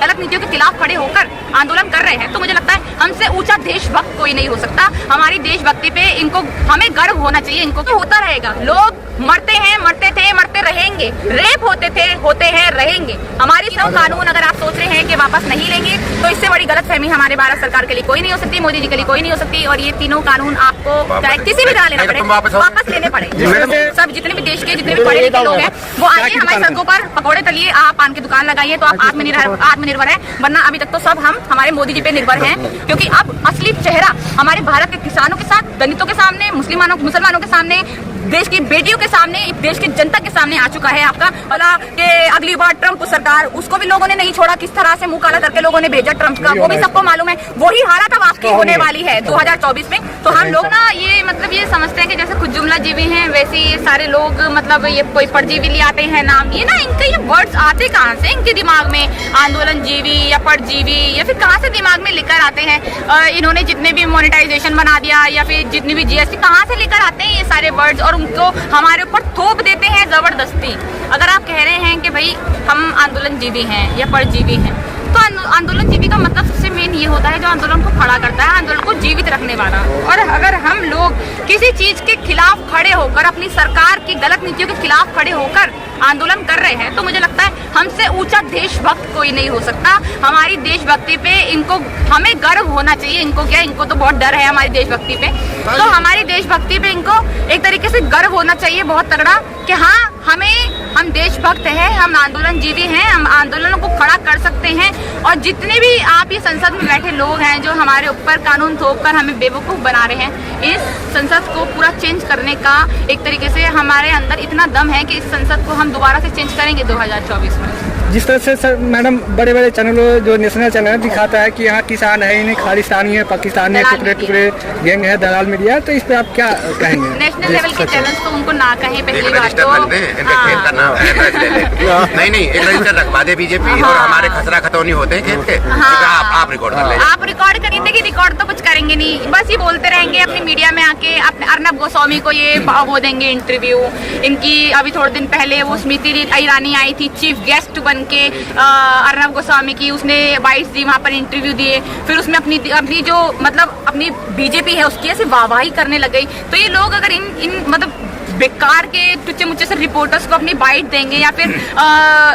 गलत नीतियों के खिलाफ खड़े होकर आंदोलन कर रहे हैं, तो मुझे लगता है हमसे ऊंचा देशभक्त कोई नहीं हो सकता। हमारी देशभक्ति पे इनको हमें गर्व होना चाहिए। इनको तो होता रहेगा, लोग मरते हैं, मरते थे, मरते रहेंगे, रेप होते थे, होते हैं, रहेंगे। हमारी सब कानून अगर आप सोच रहे हैं कि वापस नहीं लेंगे, तो इससे बड़ी गलतफहमी हमारे भारत सरकार के लिए कोई नहीं हो सकती, मोदी जी के लिए कोई नहीं हो सकती। और ये तीनों कानून आपको चाहे किसी भी तरह लेना पड़े, वापस लेने पड़े। सब जितने भी देश के जितने भी पढ़े लिखे लोग हैं वो आइए हमारी सड़कों पर पकौड़े तलिए, आप पान की दुकान लगाइए, तो आप आत्मनिर्भर है। वरना अभी तक तो सब हम हमारे मोदी जी पे निर्भर हैं, क्योंकि अब असली चेहरा हमारे भारत के किसानों के साथ, दलितों के सामने, मुसलमानों के सामने, देश की बेटियों के सामने, देश की जनता के सामने आ चुका है आपका वाला कि अगली बार ट्रंप सरकार, उसको भी लोगों ने नहीं छोड़ा। किस तरह से मुंह काला करके लोगों ने भेजा ट्रंप का, वो भी सबको मालूम है। वही हालत अब आपकी होने वाली है 2024 में। तो हम लोग ना ये मतलब ये समझते हैं कि जैसे खुद जुमला जीवी हैं, वैसे ये सारे लोग मतलब ये कोई परजीवी ले आते हैं नाम, ये ना इनके ये वर्ड्स आते कहाँ से इनके दिमाग में, आंदोलन जीवी या परजीवी, या फिर कहाँ से दिमाग में लेकर आते हैं। इन्होंने जितने भी मोनेटाइजेशन बना दिया या फिर जितनी भी जीएसटी, कहाँ से लेकर आते हैं ये सारे वर्ड्स और उनको हमारे ऊपर थोप देते हैं जबरदस्ती। अगर आप कह रहे हैं कि भाई हम आंदोलन जीवी हैं या परजीवी हैं, तो आंदोलन जीवी का मतलब सबसे मेन ये होता है जो आंदोलन को खड़ा करता है, आंदोलन को जीवित रखने वाला। और अगर हम लोग किसी चीज के खिलाफ खड़े होकर, अपनी सरकार की गलत नीतियों के खिलाफ खड़े होकर आंदोलन कर रहे हैं, तो मुझे लगता है हमसे ऊंचा देशभक्त कोई नहीं हो सकता। हमारी देशभक्ति पे इनको हमें गर्व होना चाहिए। इनको क्या, इनको तो बहुत डर है हमारी देशभक्ति पे, तो हमारी देशभक्ति पे इनको एक तरीके से गर्व होना चाहिए बहुत तगड़ा कि हाँ हम देशभक्त हैं, हम आंदोलन जीवी हैं, हम आंदोलनों को खड़ा कर सकते हैं। और जितने भी आप ये संसद में बैठे लोग हैं जो हमारे ऊपर कानून थोप कर हमें बेवकूफ़ बना रहे हैं, इस संसद को पूरा चेंज करने का एक तरीके से हमारे अंदर इतना दम है कि इस संसद को हम दोबारा से चेंज करेंगे 2024 में। जिस तरह से सर मैडम बड़े बड़े चैनलों जो नेशनल चैनल दिखाता है कि यहाँ किसान है ही नहीं, खालिस्तानी है, पाकिस्तानी है, टुकड़े टुकड़े गैंग है, दलाल मीडिया, तो इस पर आप क्या कहेंगे? नेशनल लेवल के चैनल तो उनको ना कहें, पहली बात तो नहीं एक रजिस्टर रखवा दे बीजेपी और हमारे खसरा खतौनी होते हैं खेत के, आप रिकॉर्ड कर ले। आप रिकॉर्ड करें, देखिए रिकॉर्ड तो कुछ करेंगे नहीं, बस ये बोलते रहेंगे अपनी मीडिया में आके। अपने अर्नब गोस्वामी को ये वो देंगे इंटरव्यू। इनकी अभी थोड़े दिन पहले वो स्मृति ईरानी आई थी चीफ गेस्ट बन के अर्नब गोस्वामी की, उसने 22 दी वहाँ पर इंटरव्यू दिए। फिर उसमें अपनी जो मतलब अपनी बीजेपी है उसकी ऐसे वाहवाही करने लग गई। तो ये लोग अगर इन मतलब बेकार के टुच्चे मुच्चे से रिपोर्टर्स को अपनी बाइट देंगे या फिर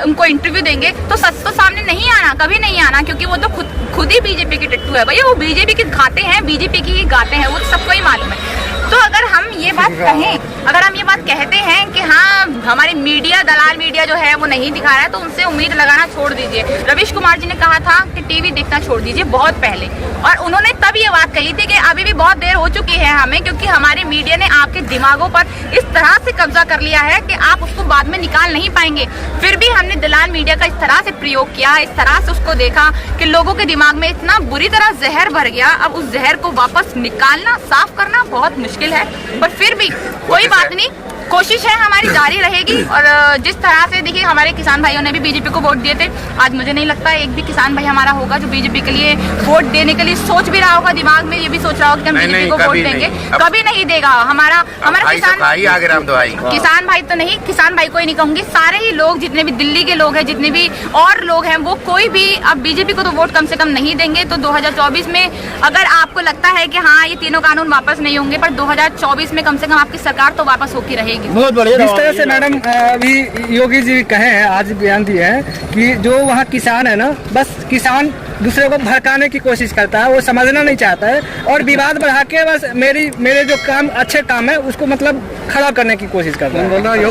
उनको इंटरव्यू देंगे, तो सच तो सामने नहीं आना, कभी नहीं आना, क्योंकि वो तो खुद ही बीजेपी की टट्टू है भैया। वो बीजेपी के खाते हैं, बीजेपी की ही गाते हैं, वो तो सबको ही मालूम है। तो अगर हम ये बात कहें, अगर हम ये बात कहते हैं कि हाँ हमारी मीडिया, दलाल मीडिया जो है वो नहीं दिखा रहा है, तो उनसे उम्मीद लगाना छोड़ दीजिए। रवीश कुमार जी ने कहा था कि टीवी देखना छोड़ दीजिए बहुत पहले, और उन्होंने तब ये बात कही थी कि अभी भी बहुत देर हो चुकी है हमें, क्योंकि हमारी मीडिया ने आपके दिमागों पर इस तरह से कब्जा कर लिया है कि आप उसको बाद में निकाल नहीं पाएंगे। फिर भी हमने दलाल मीडिया का इस तरह से प्रयोग किया, इस तरह से उसको देखा कि लोगों के दिमाग में इतना बुरी तरह जहर भर गया। अब उस जहर को वापस निकालना, साफ करना बहुत मुश्किल है, पर फिर भी कोई बात नहीं, कोशिश है हमारी जारी रहेगी। और जिस तरह से देखिए हमारे किसान भाइयों ने भी बीजेपी को वोट दिए थे, आज मुझे नहीं लगता एक भी किसान भाई हमारा होगा जो बीजेपी के लिए वोट देने के लिए सोच भी रहा होगा, दिमाग में ये भी सोच रहा होगा कि हम बीजेपी को वोट देंगे। कभी नहीं देगा हमारा किसान भाई तो नहीं, किसान भाई को ही नहीं कहूंगी, सारे ही लोग जितने भी दिल्ली के लोग हैं, जितने भी और लोग हैं, वो कोई भी अब बीजेपी को तो वोट कम से कम नहीं देंगे। तो 2024 में अगर आपको लगता है कि हाँ ये तीनों कानून वापस नहीं होंगे, पर 2024 में कम से कम आपकी सरकार तो वापस होती रहेगी। बहुत बढ़िया। जिस तरह से मैडम अभी योगी जी कहे हैं, आज बयान दिए हैं कि जो वहाँ किसान है ना, बस किसान दूसरे को भड़काने की कोशिश करता है, वो समझना नहीं चाहता है और विवाद बढ़ा के बस मेरे जो काम अच्छे काम है उसको मतलब खड़ा करने की कोशिश करता है।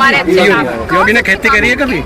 योगी ने खेती करी है कभी?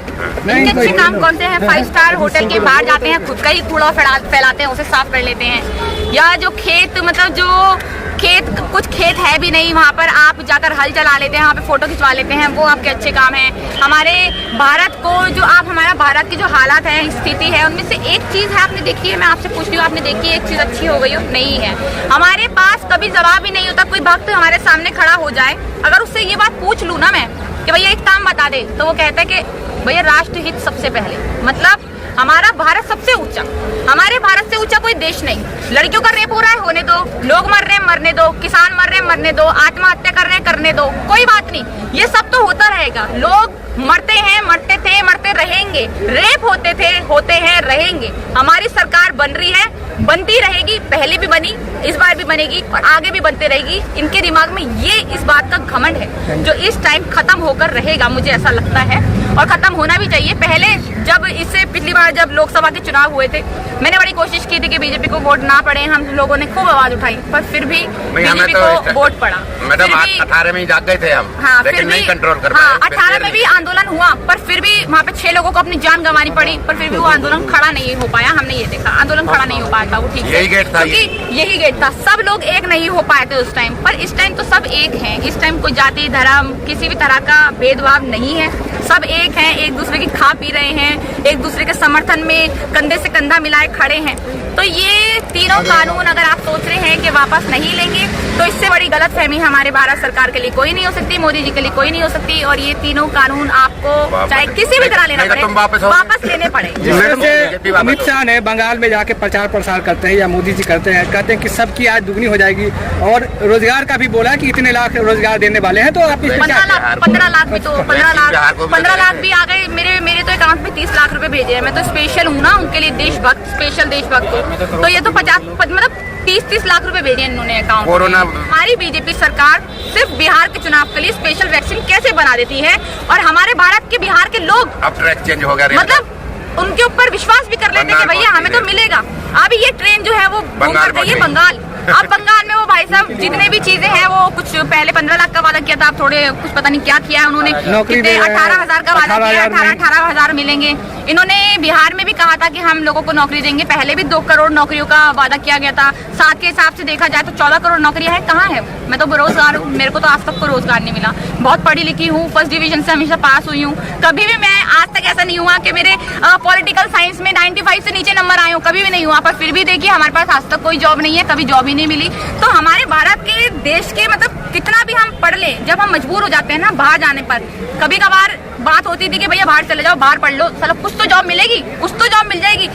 नहीं। अच्छे काम कौन से हैं? 5 स्टार होटल के बाहर जाते हैं, खुद का ही कूड़ा फैलाते हैं, उसे साफ कर लेते हैं। या जो खेत मतलब जो कुछ खेत है भी नहीं, वहाँ पर आप जाकर हल चला लेते हैं, वहाँ पे फोटो खिंचवा लेते हैं, वो आपके अच्छे काम हैं। हमारे भारत को जो आप हमारा भारत की जो हालात है, स्थिति है, उनमें से एक चीज़ है आपने देखी है, मैं आपसे पूछ रही हूँ, आपने देखी है एक चीज़ अच्छी हो गई हो? नहीं है। हमारे पास कभी जवाब ही नहीं होता। कोई भक्त हमारे सामने खड़ा हो जाए, अगर उससे ये बात पूछ लूँ ना मैं कि भैया एक काम बता दे, तो वो कहता है कि भैया राष्ट्रहित सबसे पहले, मतलब हमारा भारत सबसे ऊंचा, हमारे भारत से ऊंचा कोई देश नहीं। लड़कियों का रेप हो रहा है, होने दो, लोग मर रहे हैं, मरने दो, किसान मर रहे हैं, मरने दो, आत्महत्या कर रहे हैं, करने दो, कोई बात नहीं, ये सब तो होता रहेगा। लोग मरते हैं, मरते थे, मरते रहेंगे, रेप होते थे, होते हैं, रहेंगे। हमारी सरकार बन रही है, बनती रहेगी, पहले भी बनी, इस बार भी बनेगी और आगे भी बनते रहेगी। इनके दिमाग में ये इस बात का घमंड है जो इस टाइम खत्म होकर रहेगा, मुझे ऐसा लगता है, और खत्म होना भी चाहिए। पहले जब इससे पिछली बार जब लोकसभा के चुनाव हुए थे, मैंने बड़ी कोशिश की थी कि बीजेपी को वोट ना पड़े, हम लोगों ने खूब आवाज उठाई, पर फिर भी बीजेपी को वोट पड़ा। मैडम 18 में जाग गए थे हम, हाँ, लेकिन नहीं कंट्रोल कर पाए। 18 में भी आंदोलन हुआ, पर फिर भी वहाँ पे 6 लोगों को अपनी जान गंवानी पड़ी, पर फिर भी वो आंदोलन खड़ा नहीं हो पाया। हमने ये देखा, आंदोलन खड़ा नहीं हो पाया था वो, ठीक है, यही गेट था, यही गेट था। सब लोग एक नहीं हो पाए थे उस टाइम, पर इस टाइम तो सब एक हैं। इस टाइम कोई जाति, धर्म, किसी भी तरह का भेदभाव नहीं है, सब एक हैं, एक दूसरे की खा पी रहे हैं, एक दूसरे के समर्थन में कंधे से कंधा मिलाए खड़े हैं। तो ये तीनों कानून अगर आप सोच रहे हैं कि वापस नहीं लेंगे, तो इससे बड़ी गलतफहमी हमारे भारत सरकार के लिए कोई नहीं हो सकती, मोदी जी के लिए कोई नहीं हो सकती। और ये तीनों कानून आपको चाहे किसी भी तरह लेना पड़े, वापस लेने पड़े। जैसे अमित शाह ने बंगाल में जाके प्रचार प्रसार करते हैं या मोदी जी करते हैं, कहते हैं कि सबकी आय दुगनी हो जाएगी, और रोजगार का भी बोला कि इतने लाख रोजगार देने वाले हैं। तो आप 15 लाख भी, तो 15 लाख भी आ गए। मेरे तो अकाउंट में 30 लाख रुपए भेजे हैं। मैं तो स्पेशल हूँ ना उनके लिए, देशभक्त, स्पेशल देशभक्त हूँ। तो ये तो 50 मतलब 30 लाख रुपए भेजे हैं इन्होंने अकाउंट में। हमारी बीजेपी सरकार सिर्फ बिहार के चुनाव के लिए स्पेशल वैक्सीन कैसे बना देती है, और हमारे भारत के बिहार के लोग अब ट्रैक चेंज हो गया, मतलब उनके ऊपर विश्वास भी कर लेते हैं कि भैया हमें तो मिलेगा। अभी ये ट्रेन जो है वो बंगाल बंगाल, अब बंगाल में वो भाई साहब जितने भी चीजें हैं, वो कुछ पहले 15 लाख का वादा किया था, अब थोड़े कुछ पता नहीं क्या किया है उन्होंने, कितने 18,000 का वादा किया, 18,000 मिलेंगे। इन्होंने बिहार में भी कहा था कि हम लोगों को नौकरी देंगे, पहले भी 2 करोड़ नौकरियों का वादा किया गया था। 7 के हिसाब से देखा जाए तो 14 करोड़ नौकरियां हैं, कहाँ है? मैं तो बेरोजगार हूँ, मेरे को तो आज तक को रोजगार नहीं मिला। बहुत पढ़ी लिखी हूँ, फर्स्ट डिवीजन से हमेशा पास हुई हूँ, कभी भी मैं आज तक ऐसा नहीं हुआ कि मेरे पॉलिटिकल साइंस में 95 से नीचे नंबर आए हो, कभी भी नहीं हुआ। पर फिर भी देखिए हमारे पास आज तक कोई जॉब नहीं है, कभी जॉब ही नहीं मिली। तो हमारे भारत के देश के मतलब कितना भी हम पढ़ लें, जब हम मजबूर हो जाते हैं ना बाहर जाने पर, कभी कभार बात होती थी कि भैया बाहर चले जाओ, बाहर पढ़ लो, साला कुछ तो जॉब मिलेगी, कुछ तो जॉब मिल जाएगी।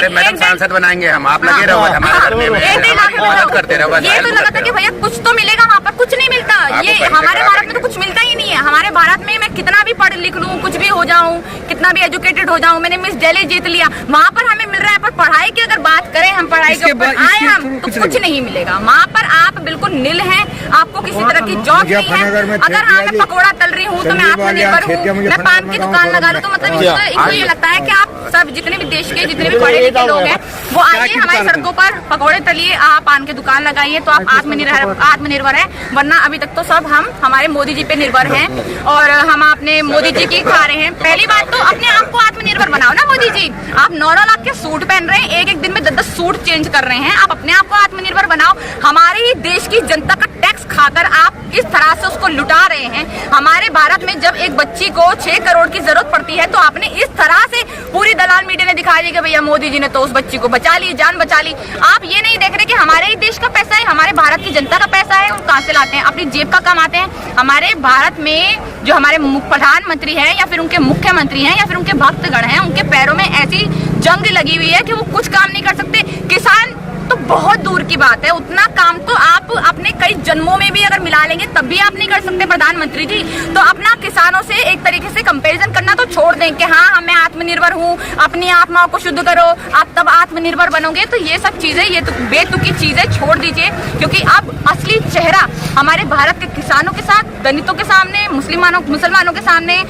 मैडम सांसद बनाएंगे हम, आप लगे रहो हमारे घर में, मदद करते रहो। ये तो लगा था कि भैया कुछ तो मिलेगा, वहाँ पर कुछ नहीं मिलता। ये हमारे भारत में तो कुछ मिलता ही नहीं है। हमारे भारत में मैं कितना भी पढ़ लिख लूँ, कुछ भी हो जाऊँ, कितना भी एजुकेटेड हो जाऊँ, मैंने मिस दिल्ली जीत लिया, वहाँ पर हमें मिल रहा है। पर पढ़ाई की अगर बात करें, हम पढ़ाई के ऊपर आए हम, तो कुछ नहीं मिलेगा वहाँ पर। आप बिल्कुल निल हैं, आपको किसी तरह की जॉब नहीं है। अगर हाँ मैं पकौड़ा तल रही हूँ तो मैं आत्मनिर्भर हूँ, मैं पान की दुकान लगा लूँ, तो मतलब इनको ये लगता है कि आप सब जितने भी देश के जितने भी पढ़े लिखे लोग हैं, वो आइए हमारी सड़कों पर पकौड़े तलिए, आप पान की दुकान लगाइए, तो आप आत्मनिर्भर है। वरना अभी तक तो सब हम हमारे मोदी जी पे निर्भर हैं, और हम अपने मोदी जी की खा रहे हैं। पहली बात तो अपने आप को आत्मनिर्भर बनाओ ना मोदी जी। आप 9 लाख के सूट पहन रहे हैं, एक दिन में 10 सूट चेंज कर रहे हैं। आप अपने आप को आत्मनिर्भर बनाओ। हमारे ही देश की जनता का टैक्स खाकर आप इस तरह से उसको लुटा रहे हैं। हमारे भारत में जब एक बच्ची को 6 करोड़ की जरूरत पड़ती है, तो आपने इस तरह से पूरी दलाल मीडिया ने दिखा दिया कि भैया मोदी जी ने तो उस बच्ची को बचा ली, जान बचा ली। आप ये नहीं देख रहे कि हमारे ही देश का पैसा है, हमारे भारत की जनता का पैसा है, वो कहाँ से लाते हैं? अपनी जेब का कमाते हैं। हमारे भारत में जो हमारे प्रधानमंत्री हैं, या फिर उनके मुख्यमंत्री हैं, या फिर उनके भक्तगण हैं, उनके पैरों में ऐसी जंग लगी हुई है कि वो कुछ काम नहीं कर सकते। किसान तो बहुत दूर की बात है, उतना काम तो आप अपने कई जन्मों में भी अगर मिला लेंगे तब भी आप नहीं कर सकते प्रधानमंत्री जी। तो अपना किसानों से एक तरीके से कंपैरिजन करना तो छोड़ दें कि हाँ मैं आत्मनिर्भर हूँ, अपनी आत्माओं को शुद्ध करो, आप तब आत्मनिर्भर बनोगे। तो ये सब चीजें, ये तो बेतुकी चीजें छोड़ दीजिए, क्योंकि अब असली चेहरा हमारे भारत के किसानों के साथ, दलितों के सामने, मुसलमानों के सामने,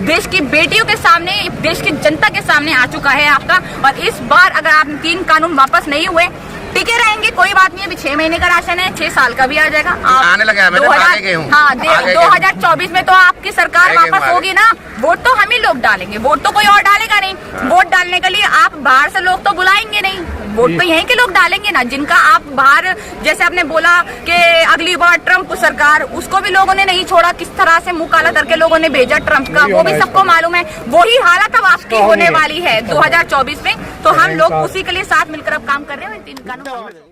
देश की बेटियों के सामने, देश की जनता के सामने आ चुका है आपका। और इस बार अगर आप 3 कानून वापस नहीं हुए, टिके रहेंगे, कोई बात नहीं। अभी 6 महीने का राशन है, 6 साल का भी आ जाएगा। आप आने लगा है, 2024 में तो आपकी सरकार वापस होगी ना। वोट तो हम ही लोग डालेंगे, वोट तो कोई और डालेगा नहीं। वोट डालने के लिए आप बाहर से लोग तो बुलाएंगे नहीं, वोट तो यहीं के लोग डालेंगे ना, जिनका आप बाहर, जैसे आपने बोला कि अगली बार ट्रम्प सरकार, उसको भी लोगों ने नहीं छोड़ा, किस तरह से मुंह काला करके लोगों ने भेजा ट्रम्प का, वो भी सबको मालूम है। वही हालत अब आपकी होने वाली है 2024 में। तो हम लोग उसी के लिए साथ मिलकर अब काम कर रहे हैं। 3 कानून